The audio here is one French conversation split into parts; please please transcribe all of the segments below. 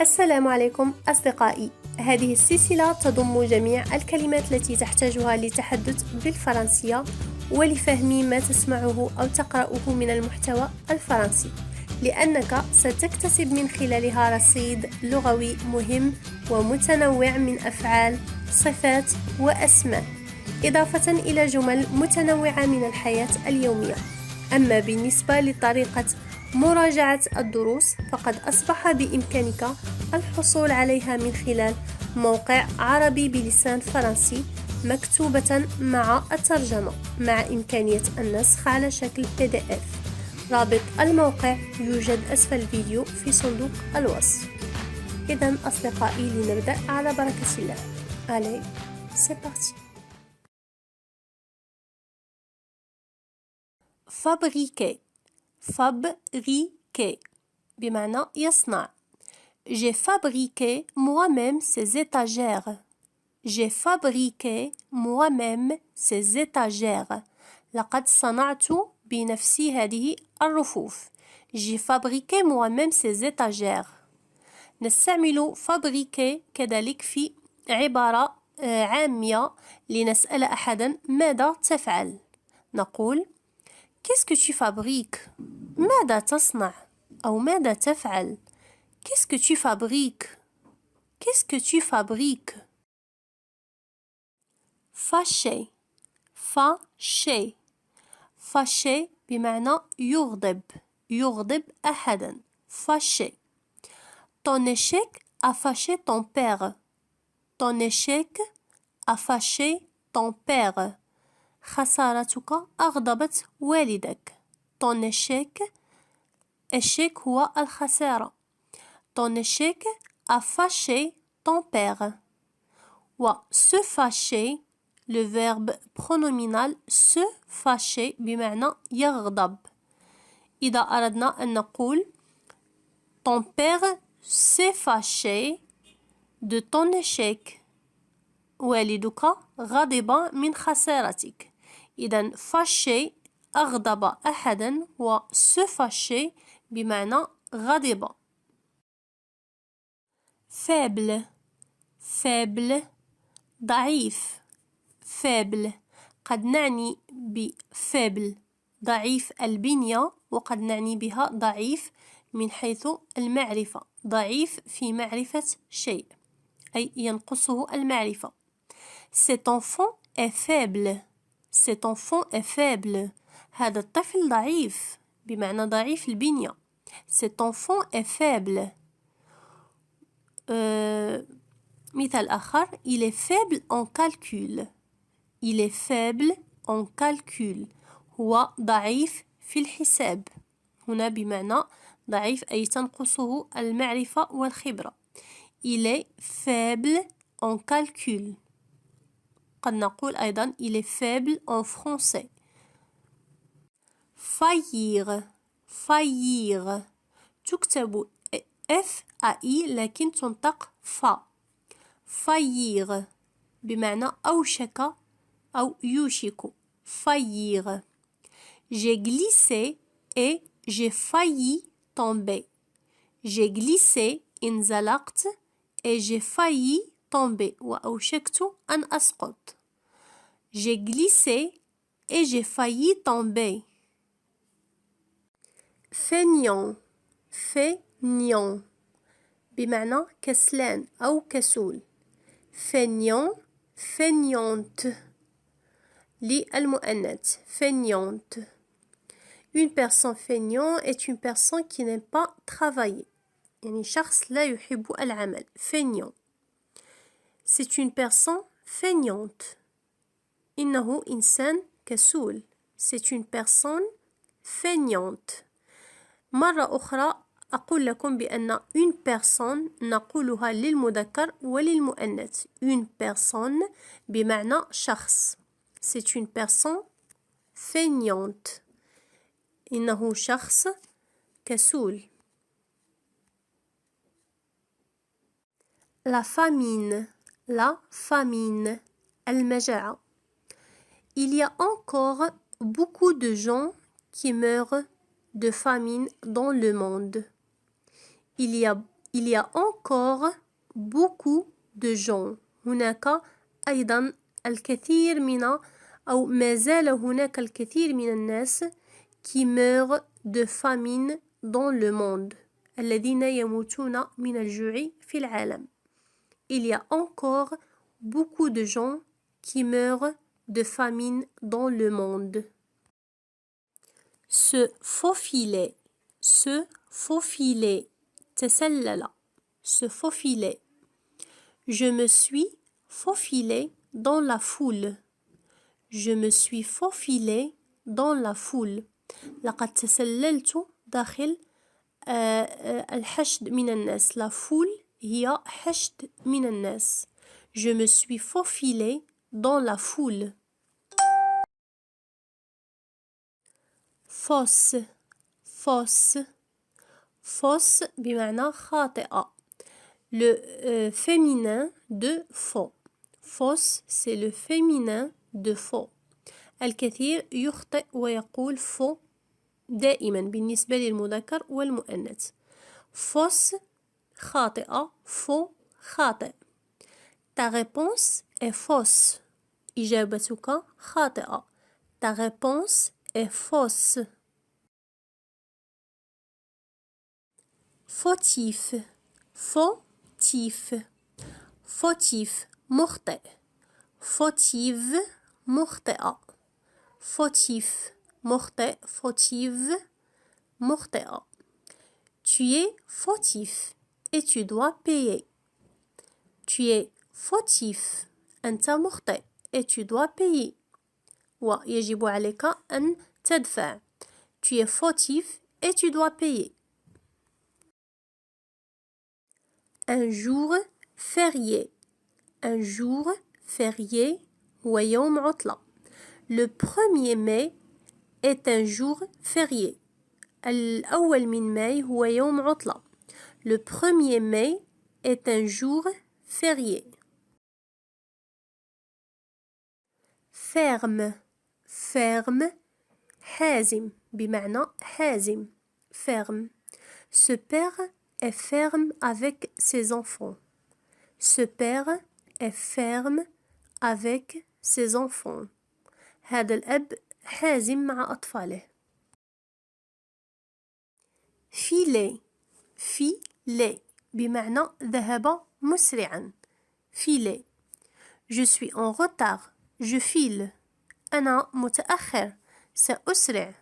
السلام عليكم أصدقائي. هذه السلسلة تضم جميع الكلمات التي تحتاجها للتحدث بالفرنسية ولفهم ما تسمعه أو تقرأه من المحتوى الفرنسي، لأنك ستكتسب من خلالها رصيد لغوي مهم ومتنوع من أفعال، صفات وأسماء، إضافة إلى جمل متنوعة من الحياة اليومية. أما بالنسبة لطريقة مراجعة الدروس فقد أصبح بإمكانك الحصول عليها من خلال موقع عربي بلسان فرنسي مكتوبة مع الترجمة مع إمكانية النسخ على شكل PDF. رابط الموقع يوجد أسفل الفيديو في صندوق الوصف. إذن أصدقائي لنبدأ على بركة الله. Allez, c'est parti. Fabriquer. Fabriquer بمعنى يصنع. J'ai fabriqué moi-même ces étagères. J'ai fabriqué moi-même ces étagères. لقد صنعت بنفسي هذه الرفوف. J'ai fabriqué moi-même ces étagères. نستعمل fabriquer كذلك في عبارة عامية لنسأل أحدا ماذا تفعل. نقول Qu'est-ce que tu fabriques? ماذا تصنع؟ أو ماذا تفعل؟ Qu'est-ce que tu fabriques? Qu'est-ce que tu fabriques? Fâché. Fâché. Fâché بمعنى يغضب. يغضب أحدا. Fâché. Ton échec a fâché ton père. Ton échec a fâché ton père. خسارتك أغضبت والدك. Ton échec. échec هو الخسارة. Ton échec a fâché ton père. و se fâcher, le verbe pronominal se fâcher بمعنى يغضب. إذا أردنا أن نقول Ton père s'est fâché de ton échec. والدك غضب من خسارتك. إذن fâché أغضب أحدا و se fâcher بمعنى غضب. faible. faible ضعيف. faible قد نعني بfaible ضعيف البنية، وقد نعني بها ضعيف من حيث المعرفة، ضعيف في معرفة شيء أي ينقصه المعرفة. Cet enfant est faible. Cet enfant est faible. هذا الطفل ضعيف بمعنى ضعيف البنية. Cet enfant est faible. مثال آخر Il est faible en calcul. Il est faible en calcul. هو ضعيف في الحساب. هنا بمعنى ضعيف أي تنقصه المعرفة والخبرة. Il est faible en calcul. قد نقول أيضا Il est faible en français. faillir. faillir تكتب F-A-I لكن تنطق فا. faillir بمعنى أوشك أو يوشك. faillir. J'ai glissé et j'ai failli tomber. J'ai glissé انزلقت et j'ai failli tomber وأوشكت أن أسقط. J'ai glissé et j'ai failli tomber. feignant. feignant بمعنى كسلان أو كسول. feignant. feignante للمؤنث. feignante. Une personne feignant est une personne qui n'aime pas travailler. يعني شخص لا يحب العمل. feignant. C'est une personne feignante. إنه إنسان كسول. C'est une personne feignante. مرة أخرى أقول لكم بأن une personne نقولها للمذكر وللمؤنث. une personne بمعنى شخص. C'est une personne feignante. إنه شخص كسول. La famine. La famine. المجاعة. Il y a encore beaucoup de gens qui meurent de famine dans le monde. Il y a Il y a encore beaucoup de gens. هناك أيضا الكثير من أو ما زال هناك الكثير من الناس qui meurent de famine dans le monde. الذين يموتون من الجوع في العالم. Il y a encore beaucoup de gens qui meurent de famine dans le monde. Se faufiler, se faufiler, تسلل, se faufiler. Je me suis faufilé dans la foule. Je me suis faufilé dans la foule. لقد تسللت داخل الحشد من الناس. La foule هي حشد من الناس. Je me suis faufilé dans la foule. Fausse, fausse, fausse بمعنى خاطئة. Le féminin de faux. Fausse, c'est le féminin de faux. الكثير يخطئ ويقول faux دائما بالنسبة للمذكر والمؤنث. Fausse خاطئة, faux خاطئ. Ta réponse est fausse. إجابتك خاطئة. Ta réponse est fausse. Fautif, fautif, fautif, مخطئ. Fautive, مخطئة. Fautif, مخطئ, fautive, مخطئة. Tu es fautif et tu dois payer. Tu es fautif. أنت مخطئ et tu dois payer. ويجب عليك أن تدفع. Tu es fautif et tu dois payer. Un jour férié. Un jour férié هو يوم عطلة. Le 1er mai est un jour férié. الأول من ماي هو يوم عطلة. Le 1er mai est un jour férié. Ferme, ferme, حازم بمعنى حازم. Ferme. Ce père est ferme avec ses enfants. Ce père est ferme avec ses enfants. هذا الأب حازم مع أطفاله. Filer, filer بمعنى ذهب مسرعا. Filer. Je suis en retard. Je file. أنا متأخر. سأسرع.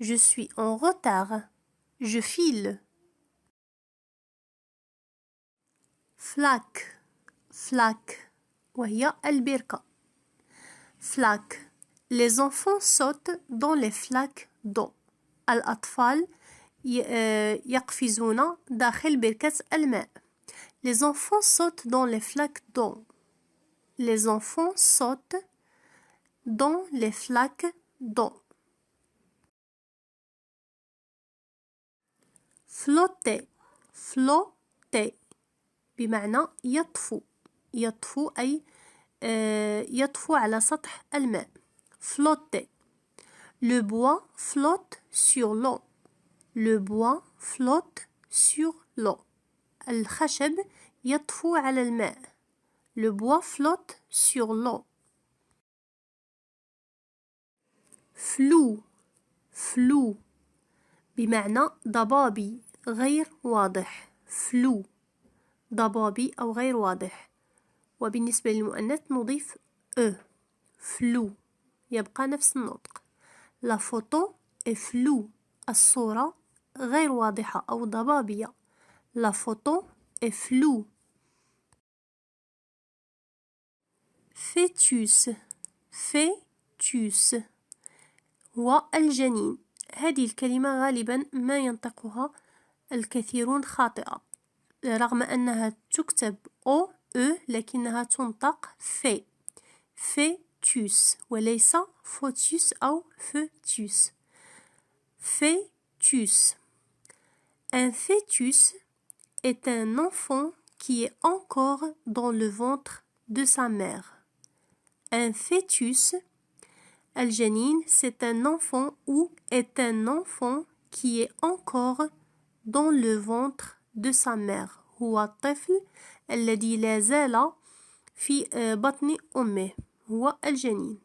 Je suis en retard. Je file. Flaque, flaque وهي البركة. Flaque. Les enfants sautent dans les flaques d'eau. الأطفال يقفزون داخل بركة الماء. Les enfants sautent dans les flaques d'eau. Les enfants sautent dans les flaques d'eau. Flotter, flotter بمعنى يطفو. يطفو أي يطفو على سطح الماء. Flotter. Le bois flotte sur l'eau. Le bois flotte sur l'eau. الخشب يطفو على الماء. Le bois flotte sur l'eau. Flou, flou بمعنى ضبابي غير واضح. Flou. ضبابي أو غير واضح. وبالنسبة للمؤنث نضيف e. Flou. يبقى نفس النطق. La photo est floue. الصورة غير واضحة أو ضبابية. La photo est floue. Fœtus, fœtus هو الجنين. هذه الكلمة غالبا ما ينطقها الكثيرون خاطئة رغم أنها تكتب أو أو لكنها تنطق في. fœtus وليس فوتوس أو fœtus. Fœtus. Un fœtus est un enfant qui est encore dans le ventre de sa mère. Un fœtus, الجنين, c'est un enfant ou est un enfant qui est encore dans le ventre de sa mère. هو الطفل الذي لا زال في بطن أمه، هو الجنين.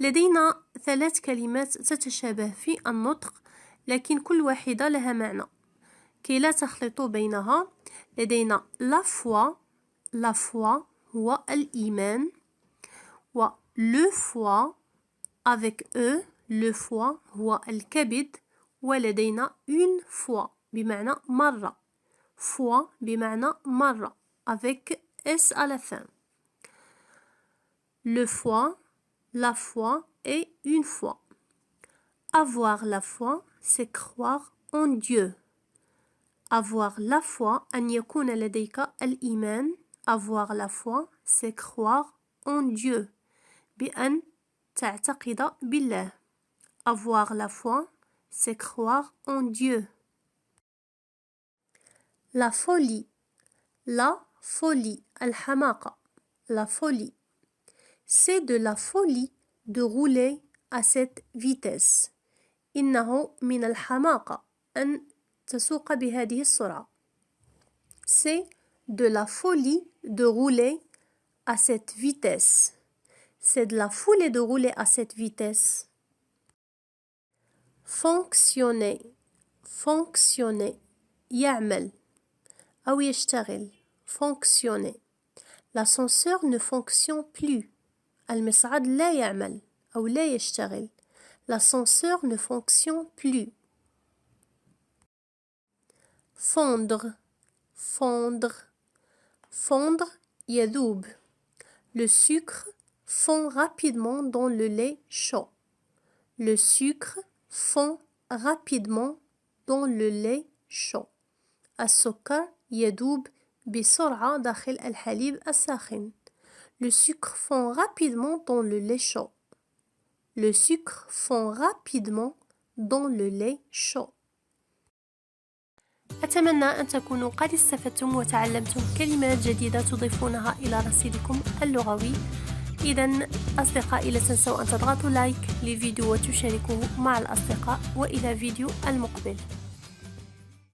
لدينا 3 كلمات تتشابه في النطق، لكن كل واحدة لها معنى. كي لا تخلطوا بينها، لدينا la foi هو الإيمان، و le foie avec E le foie هو الكبد، ولدينا une fois بمعنى مرة، fois بمعنى مرة avec S à la fin. Le foie, la foi et une fois. Avoir la foi, c'est croire en Dieu. Avoir la foi أن يكون لديك الإيمان. Avoir la foi, c'est croire en Dieu. بأن تعتقد بالله. Avoir la foi, c'est croire en Dieu. La folie. La folie. الحماقة. La folie. C'est de la folie de rouler à cette vitesse. إنه من الحماقة أن تسوق بهذه السرعة. C'est de la folie de rouler à cette vitesse. C'est de la folie de rouler à cette vitesse. Fonctionner. Fonctionner. يعمل أو يشتغل. Fonctionner. L'ascenseur ne fonctionne plus. المصعد لا يعمل أو لا يشتغل. L'ascenseur ne fonctionne plus. Fondre. Fondre. Fondre يذوب. Le sucre fond rapidement dans le lait chaud. Le sucre fond rapidement dans le lait chaud. السكر يذوب بسرعة داخل الحليب الساخن. Le sucre fond rapidement dans le lait chaud. Le sucre fond rapidement dans le lait chaud. أتمنى أن تكونوا قد استفدتم وتعلمتم كلمات جديدة تضيفونها إلى رصيدكم اللغوي. إذا أصدقائي لا تنسوا أن تضغطوا لايك للفيديو وتشاركوه مع الأصدقاء، وإلى فيديو المقبل.